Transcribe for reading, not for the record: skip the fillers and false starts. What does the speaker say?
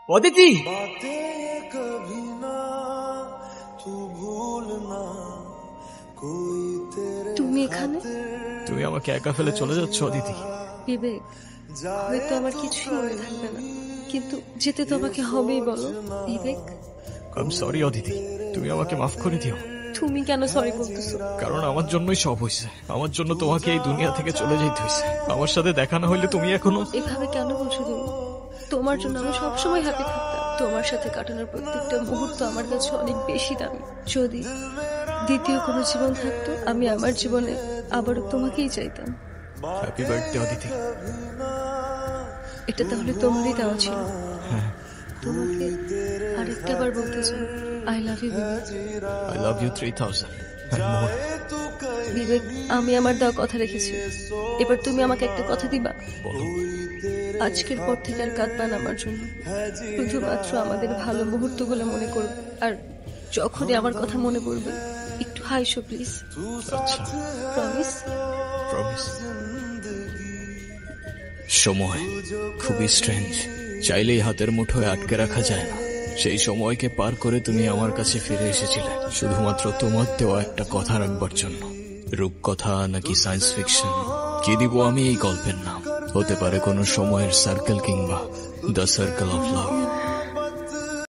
অদিতি, তুমি এখানে? তুমি আমাকে একা ফেলে চলে যাচ্ছ অদিতি? বিবেক, হয়তো আমার কিছুই মনে থাকবে না, কিন্তু যেতে তো আমাকে হবেই। বলো বিবেক। আই সরি অদিতি, তুমি আমাকে মাফ করে দিও। তুমি কেন সরি বলতেছো? কারণ আমার জন্যই সব হয়েছে, আমার জন্য তোমাকে এই দুনিয়া থেকে চলে যেতে হয়েছে। আমার সাথে দেখা না হইলে তুমি এখনো। এভাবে কেন বলছো তুমি? তোমার জন্য আমি সবসময় হ্যাপি থাকতাম। তোমার সাথে কাটানোর প্রত্যেকটা মুহূর্ত আমার কাছে অনেক বেশি দামি। যদি দ্বিতীয় কোনো জীবন থাকতো, আমি আমার জীবনে আবারও তোমাকেই চাইতাম। Happy birthday Aditi. এটা তাহলে তোমারই দেওয়া ছিল? হ্যাঁ। তোমাকে আরেকটা বার বলতে চাই, I love you Vivek. I love you 3000 and more. বিবেক, আমি আমার দেওয়া কথা রেখেছি। এবার তুমি আমাকে একটা কথা দিবা? বলো। আজকের পর থেকে আর কাঁদবা না আমার জন্য। শুধুমাত্র আমাদের ভালো মুহূর্তগুলো মনে করবে, আর যখনই আমার কথা মনে পড়বে একটু হাইসো প্লিজ। আচ্ছা, প্রমিস? প্রমিস। সময় খুবই স্ট্রেঞ্জ, চাইলেই হাতের মুঠোয় আটকে রাখা যায় না। সেই সময়কে পার করে তুমি আমার কাছে ফিরে এসেছিলে শুধুমাত্র তোমার দেওয়া একটা কথা রাখবার জন্য। রূপকথা নাকি সায়েন্স ফিকশন, কি দিব আমি এই গল্পের নাম? হতে পারে কোনো সময়ের সার্কেল কিংবা দ্য সার্কেল অফ লাভ।